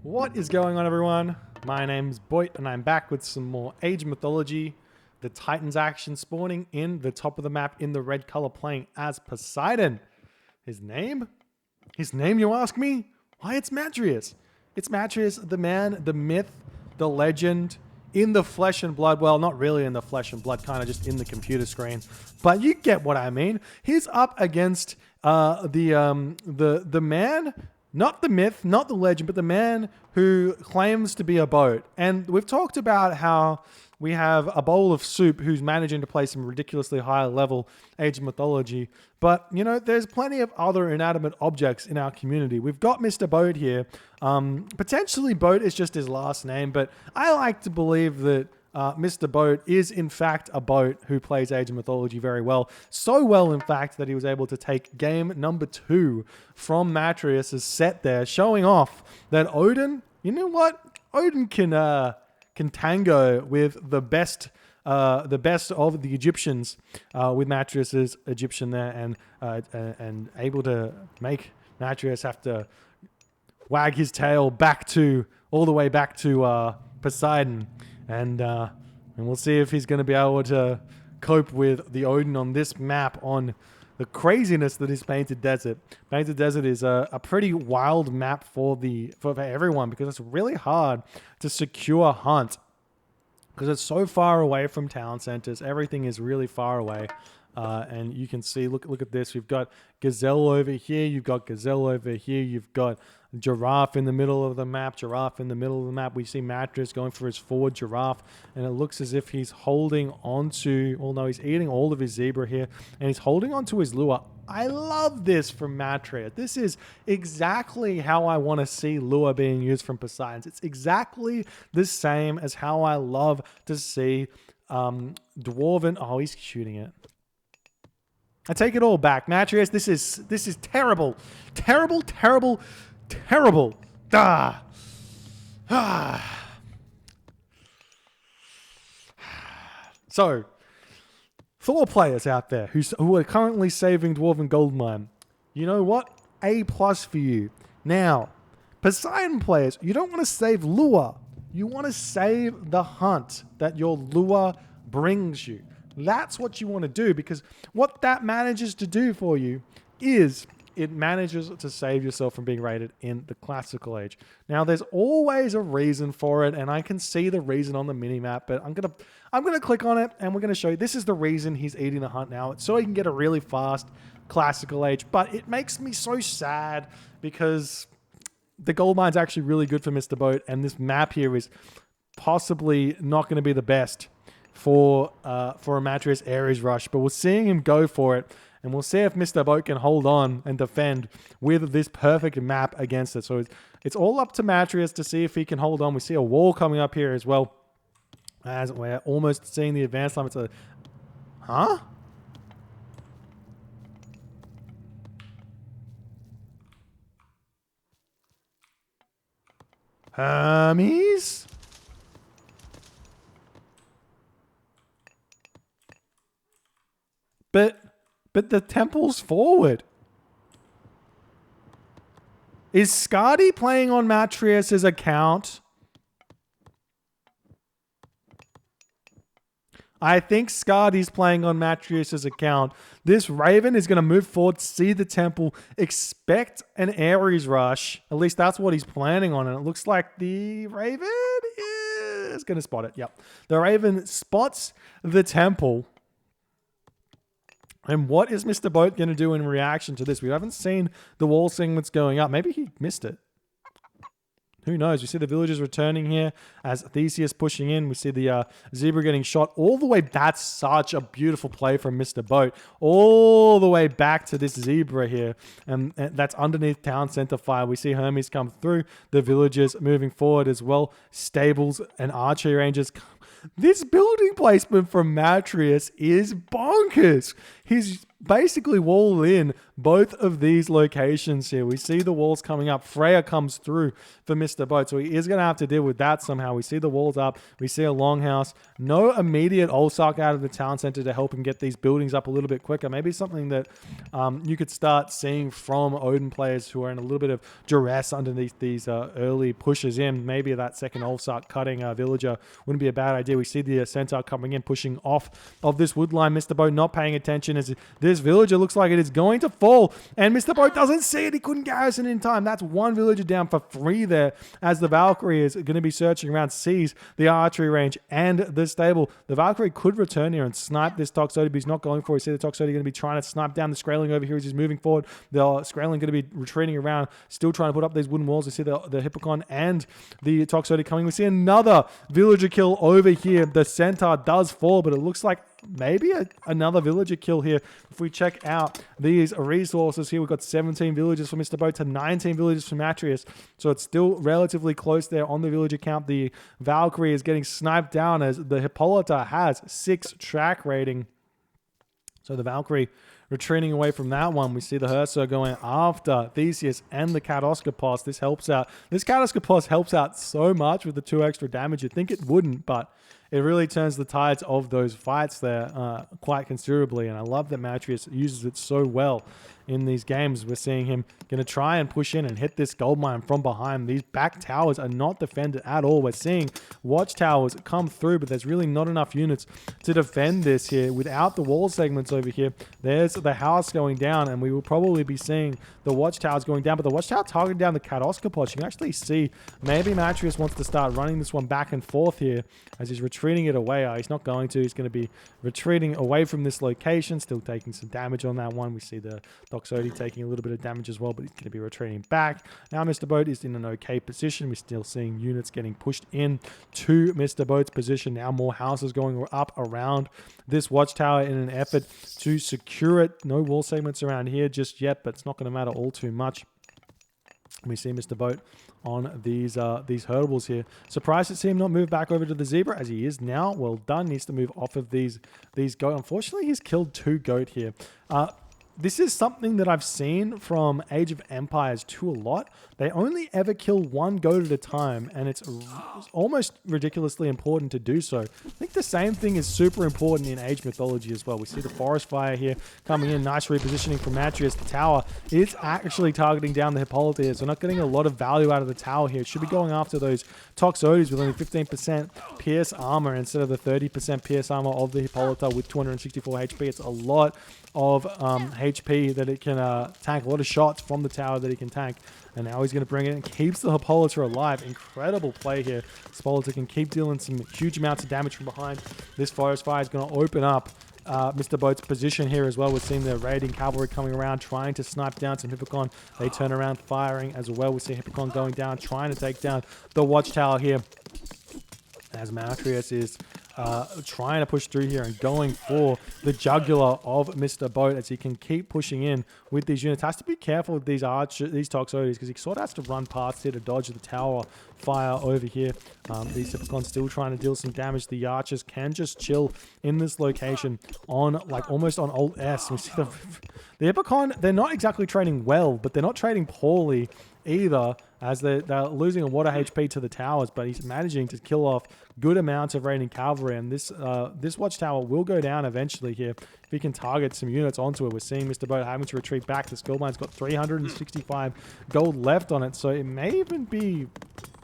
What is going on, everyone? My name's Boit, and I'm back with some more Age mythology. The Titans action spawning in the top of the map in the red color, playing as Poseidon. His name? You ask me? Why, it's Matrias. It's Matrias, the man, the myth, the legend, in the flesh and blood. Well, not really in the flesh and blood, kind of just in the computer screen. But you get what I mean. He's up against the man. Not the myth, not the legend, but the man who claims to be a boat. And we've talked about how we have a bowl of soup who's managing to play some ridiculously high level Age of mythology. But, you know, there's plenty of other inanimate objects in our community. We've got Mr. Boat here. Potentially Boat is just his last name, but I like to believe that Mr. Boat is in fact a boat who plays Age of mythology very well. So well, in fact, that he was able to take game number 2 from Matrias' set there, showing off that Odin, you know what? Odin can tango with the best of the Egyptians, with Matrias' Egyptian there, and able to make Matrias have to wag his tail all the way back to Poseidon. And we'll see if he's going to be able to cope with the Odin on this map, on the craziness that is Painted Desert. Painted Desert is a pretty wild map for everyone, because it's really hard to secure hunt, because it's so far away from town centers. Everything is really far away. And you can see, look at this. We've got gazelle over here. You've got gazelle over here. You've got giraffe in the middle of the map. We see Matrias going for his forward giraffe, and it looks as if he's holding onto. Well, no, he's eating all of his zebra here, and he's holding onto his lure. I love this from Matrias. This is exactly how I want to see lure being used from Poseidon. It's exactly the same as how I love to see Dwarven. Oh, he's shooting it. I take it all back. Matrias, this is terrible. Terrible. So, Thor players out there who are currently saving Dwarven Goldmine, you know what? A+ for you. Now, Poseidon players, you don't want to save lure. You want to save the hunt that your lure brings you. That's what you want to do, because what that manages to do for you is it manages to save yourself from being raided in the classical age. Now, there's always a reason for it, and I can see the reason on the minimap, but I'm gonna click on it, and we're gonna show you this is the reason he's eating the hunt now. It's so he can get a really fast classical age. But it makes me so sad, because the gold mine's actually really good for Mr. Boat, and this map here is possibly not going to be the best for a Matrias Ares rush, but we're seeing him go for it, and we'll see if Mr. Boat can hold on and defend with this perfect map against it. So it's all up to Matrias to see if he can hold on. We see a wall coming up here as well, as we're almost seeing the advanced line. It's a... Huh? Hermes? But the temple's forward. Is Skadi playing on Matrias' account? I think Skadi's playing on Matrias' account. This Raven is going to move forward, see the temple, expect an Ares rush. At least that's what he's planning on. And it looks like the Raven is going to spot it. Yep. The Raven spots the temple. And what is Mr. Boat going to do in reaction to this? We haven't seen the wall segments going up. Maybe he missed it. Who knows? We see the villagers returning here as Theseus pushing in. We see the zebra getting shot all the way. That's such a beautiful play from Mr. Boat. All the way back to this zebra here. And that's underneath town center fire. We see Hermes come through. The villagers moving forward as well. Stables and archery ranges. This building placement from Matrias is bonkers. He's basically wall in both of these locations here. We see the walls coming up. Freya comes through for Mr. Boat, so he is going to have to deal with that somehow. We see the walls up. We see a longhouse. No immediate Olsak out of the town center to help him get these buildings up a little bit quicker. Maybe something that you could start seeing from Odin players who are in a little bit of duress underneath these early pushes in. Maybe that second Olsak cutting villager wouldn't be a bad idea. We see the centaur coming in, pushing off of this wood line. Mr. Boat not paying attention as this villager looks like it is going to fall, and Mr. Boat doesn't see it. He couldn't garrison in time. That's one villager down for free there, as the Valkyrie is going to be searching around, sees the archery range and the stable. The Valkyrie could return here and snipe this Toxotes, but he's not going for it. You see the Toxotes going to be trying to snipe down the Skraeling over here as he's moving forward. The Skraeling going to be retreating around, still trying to put up these wooden walls. We see the Hippocon and the Toxotes coming. We see another villager kill over here. The centaur does fall, but it looks like maybe another villager kill here. If we check out these resources here, we've got 17 villagers for Mr. Boat to 19 villagers for Matrias. So it's still relatively close there on the villager count. The Valkyrie is getting sniped down as the Hippolyta has 6 track rating. So the Valkyrie retreating away from that one. We see the Herser going after Theseus and the Katoskopos. This helps out. This Katoskopos helps out so much with the 2 extra damage. You'd think it wouldn't, but it really turns the tides of those fights there quite considerably. And I love that Matrias uses it so well in these games. We're seeing him going to try and push in and hit this gold mine from behind. These back towers are not defended at all. We're seeing watchtowers come through, but there's really not enough units to defend this here. Without the wall segments over here, there's the house going down, and we will probably be seeing the watchtowers going down. But the watchtower targeting down the Katoskopos. You can actually see maybe Matrias wants to start running this one back and forth here as he's retreating it away. He's not going to. He's going to be retreating away from this location, still taking some damage on that one. We see the Toxotes taking a little bit of damage as well, but he's going to be retreating back. Now Mr. Boat is in an okay position. We're still seeing units getting pushed in to Mr. Boat's position. Now more houses going up around this watchtower in an effort to secure it. No wall segments around here just yet, but it's not going to matter all too much. We see Mr. Boat on these hurdles here. Surprised to see him not move back over to the zebra as he is now. Well done. Needs to move off of these goat. Unfortunately, he's killed 2 goat here. This is something that I've seen from Age of Empires 2 a lot. They only ever kill 1 goat at a time, and it's almost ridiculously important to do so. I think the same thing is super important in Age mythology as well. We see the forest fire here coming in. Nice repositioning from Matrias. The tower is actually targeting down the Hippolyta here, so we're not getting a lot of value out of the tower here. It should be going after those Toxotes with only 15% pierce armor instead of the 30% pierce armor of the Hippolyta with 264 HP. It's a lot of HP that it can tank, a lot of shots from the tower that he can tank. And now he's going to bring it and keeps the Hippolyta alive. Incredible play here. Hippolyta can keep dealing some huge amounts of damage from behind. This forest fire is going to open up Mr. Boat's position here as well. We're seeing the raiding cavalry coming around, trying to snipe down some Hippocon. They turn around firing as well. We see Hippocon going down, trying to take down the watchtower here as Matrias is trying to push through here and going for the jugular of Mr. Boat as he can keep pushing in with these units. Has to be careful with these Toxotes because he sort of has to run past here to dodge the tower fire over here. These Hippocons still trying to deal some damage. The archers can just chill in this location on like almost on Alt S. We see the Hippocon, they're not exactly trading well, but they're not trading poorly either, as they're losing a lot of HP to the towers, but he's managing to kill off good amounts of raiding cavalry, and this watchtower will go down eventually here if he can target some units onto it. We're seeing Mr. Boat having to retreat back. This gold mine's got 365 gold left on it, so it may even be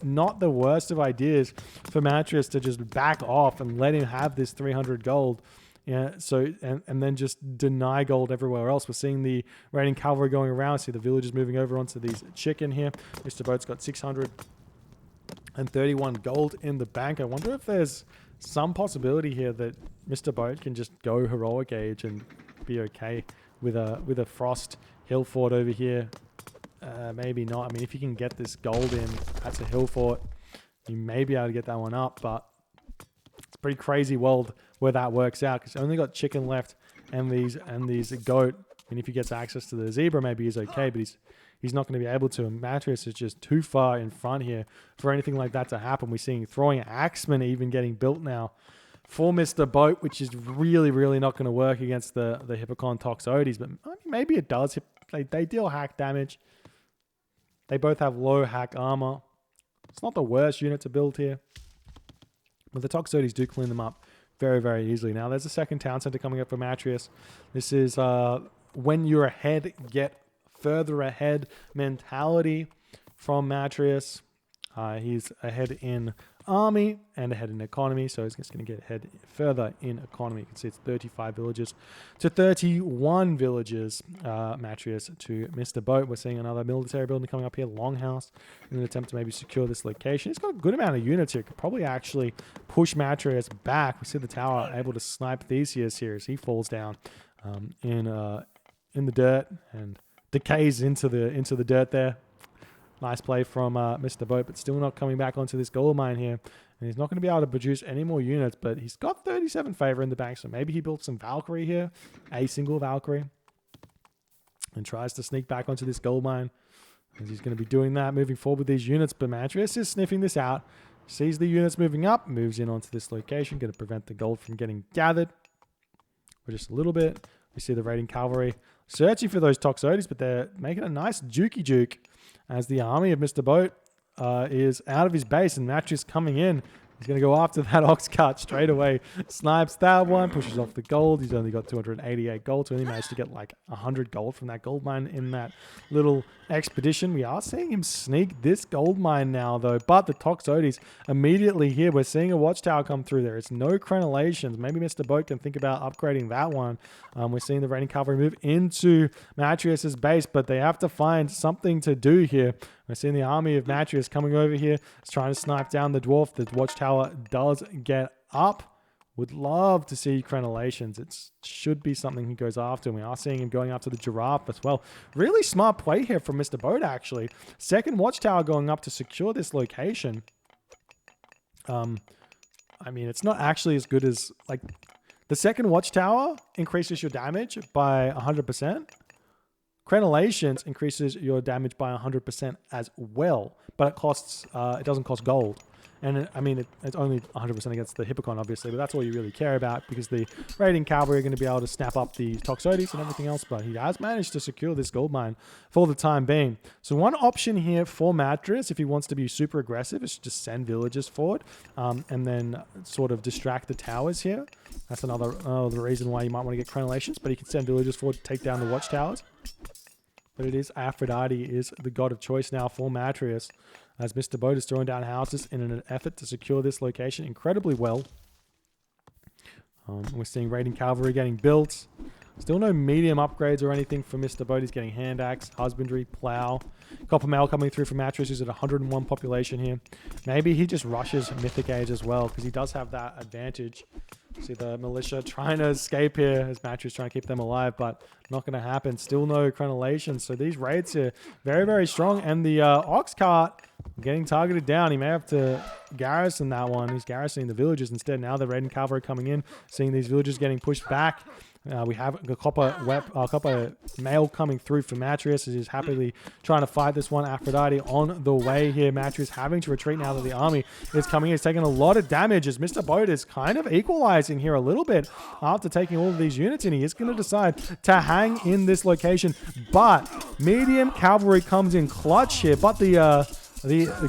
not the worst of ideas for Matrias to just back off and let him have this 300 gold. Yeah, so and then just deny gold everywhere else. We're seeing the raiding cavalry going around. See the villagers moving over onto these chicken here. Mr. Boat's got 631 gold in the bank. I wonder if there's some possibility here that Mr. Boat can just go heroic age and be okay with a frost hill fort over here. Maybe not. I mean, if you can get this gold in, that's a hill fort. You may be able to get that one up, but it's a pretty crazy world where that works out, because only got chicken left and these goat. I mean, if he gets access to the zebra, maybe he's okay, but he's not going to be able to. And Matrias is just too far in front here for anything like that to happen. We're seeing throwing axemen even getting built now for Mr. Boat, which is really, really not going to work against the Hippocon Toxotes. But I mean, maybe it does. They deal hack damage. They both have low hack armor. It's not the worst unit to build here. But the Toxotes do clean them up very, very easily. Now, there's a second town center coming up for Matrias. This is when you're ahead, get further ahead mentality from Matrias. He's ahead in army and ahead in economy, so he's just going to get ahead further in economy. You can see it's 35 villages to 31 villages, Matrias to Mr. Boat. We're seeing another military building coming up here, Longhouse, in an attempt to maybe secure this location. He's got a good amount of units here. Could probably actually push Matrias back. We see the tower able to snipe Theseus here as he falls down in the dirt and decays into the dirt there. Nice play from Mr. Boat, but still not coming back onto this gold mine here. And he's not going to be able to produce any more units, but he's got 37 favor in the bank, so maybe he built some Valkyrie here, a single Valkyrie, and tries to sneak back onto this gold mine. And he's going to be doing that, moving forward with these units, but Matrias is sniffing this out, sees the units moving up, moves in onto this location, going to prevent the gold from getting gathered for just a little bit. We see the raiding cavalry searching for those Toxotes, but they're making a nice jukey juke as the army of Mr. Boat is out of his base and Matrias coming in. He's going to go after that ox cart straight away. Snipes that one, pushes off the gold. He's only got 288 gold, so he only managed to get like 100 gold from that gold mine in that little expedition. We are seeing him sneak this gold mine now, though, but the Toxotes immediately here. We're seeing a watchtower come through there. It's no crenellations. Maybe Mr. Boat can think about upgrading that one. We're seeing the raiding cavalry move into Matrias's base, but they have to find something to do here. We're seeing the army of Matrias coming over here. It's trying to snipe down the dwarf. The watchtower does get up. Would love to see crenellations. It should be something he goes after. And we are seeing him going after the giraffe as well. Really smart play here from Mr. Boat, actually. Second watchtower going up to secure this location. I mean, it's not actually as good as... like the second watchtower increases your damage by 100%. Crenellations increases your damage by 100% as well, but it doesn't cost gold. And I mean, it's only 100% against the Hippocon, obviously, but that's all you really care about because the raiding cavalry are going to be able to snap up the Toxotes and everything else, but he has managed to secure this gold mine for the time being. So one option here for Matrias, if he wants to be super aggressive, is just send villagers forward and then sort of distract the towers here. That's another reason why you might want to get crenellations, but he can send villagers forward to take down the watchtowers. But it is Aphrodite is the god of choice now for Matrias, as Mr. Boat is throwing down houses in an effort to secure this location incredibly well. We're seeing raiding cavalry getting built. Still no medium upgrades or anything for Mr. Boat. He's getting hand axe, husbandry, plow. Copper mail coming through from Matrias, who's at 101 population here. Maybe he just rushes Mythic Age as well, because he does have that advantage. See the militia trying to escape here as Matrias trying to keep them alive, but not going to happen. Still no crenellations. So these raids here, very, very strong. And the ox cart getting targeted down. He may have to garrison that one. He's garrisoning the villagers instead. Now the raiding cavalry coming in, seeing these villagers getting pushed back. We have the copper mail coming through for Matrias as he's happily trying to fight this one. Aphrodite on the way here. Matrias having to retreat now that the army is coming in. He's taking a lot of damage as Mr. Boat is kind of equalizing here a little bit after taking all of these units in. He is going to decide to hang in this location, but medium cavalry comes in clutch here, but the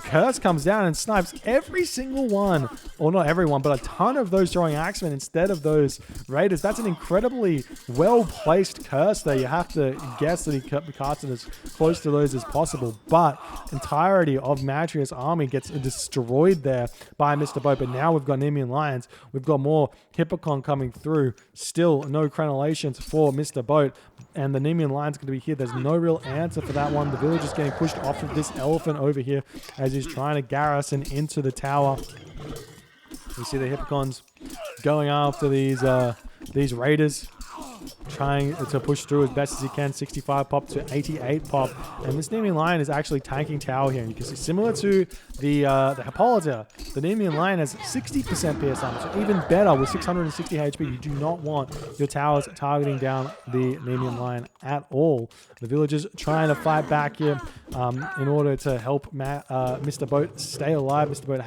curse comes down and snipes every single one, or not everyone, but a ton of those throwing axemen instead of those raiders. That's an incredibly well-placed curse there. You have to guess that he cast it as close to those as possible, but entirety of Matrias' army gets destroyed there by Mr. Boat. But now we've got Nemean Lions. We've got more Hippocon coming through. Still no crenellations for Mr. Boat, and the Nemean Lions going to be here. There's no real answer for that one. The village is getting pushed off of this elephant over here as he's trying to garrison into the tower. You see the Hippocons going after these raiders. trying to push through as best as he can. 65 pop to 88 pop. And this Nemean Lion is actually tanking tower here. And you can see, similar to the Hippolyta, the Nemean Lion has 60% PS damage. So even better with 660 HP. You do not want your towers targeting down the Nemean Lion at all. The villagers trying to fight back here in order to help Mr. Boat stay alive. Mr. Boat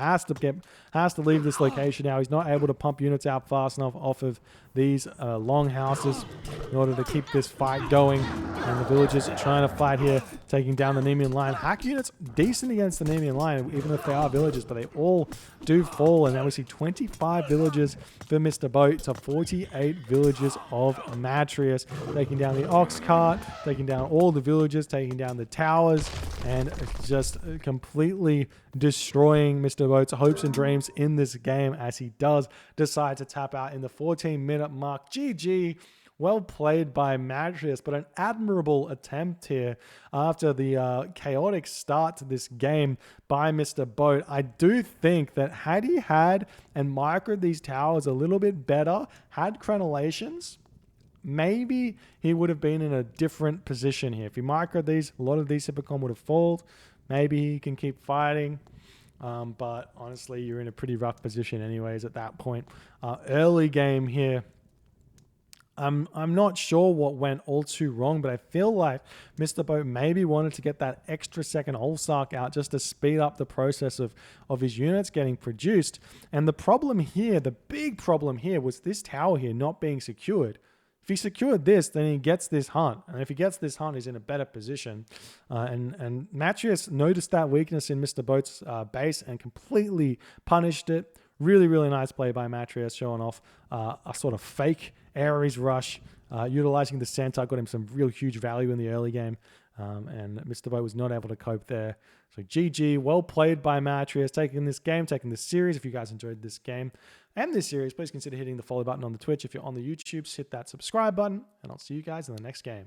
has to leave this location now. He's not able to pump units out fast enough off of these long houses in order to keep this fight going. And the villagers are trying to fight here, taking down the Nemean Lion. Hack units decent against the Nemean Lion, even if they are villagers, but they all do fall. And now we see 25 villagers for Mr. Boat to 48 villagers of Matrias, taking down the ox cart, taking down all the villagers, taking down the towers, and just completely destroying Mr. Boat's hopes and dreams in this game, as he does decide to tap out in the 14-minute mark. GG. Well played by Matrias, but an admirable attempt here after the chaotic start to this game by Mr. Boat. I do think that had he had and microed these towers a little bit better, had crenellations, maybe he would have been in a different position here. If he microed these, a lot of these Hippocon would have fallen. Maybe he can keep fighting. But honestly, you're in a pretty rough position anyways at that point. Early game here. I'm not sure what went all too wrong, but I feel like Mr. Boat maybe wanted to get that extra second Allsark out just to speed up the process of his units getting produced. And the problem here, the big problem here, was this tower here not being secured. If he secured this, then he gets this hunt. And if he gets this hunt, he's in a better position. And Matrias noticed that weakness in Mr. Boat's base and completely punished it. Really, really nice play by Matrias, showing off a sort of fake Ares rush, utilizing the center, got him some real huge value in the early game. And Mr. Boat was not able to cope there. So GG, well played by Matrias, taking this game, taking this series. If you guys enjoyed this game and this series, please consider hitting the follow button on the Twitch. If you're on the YouTubes, hit that subscribe button, and I'll see you guys in the next game.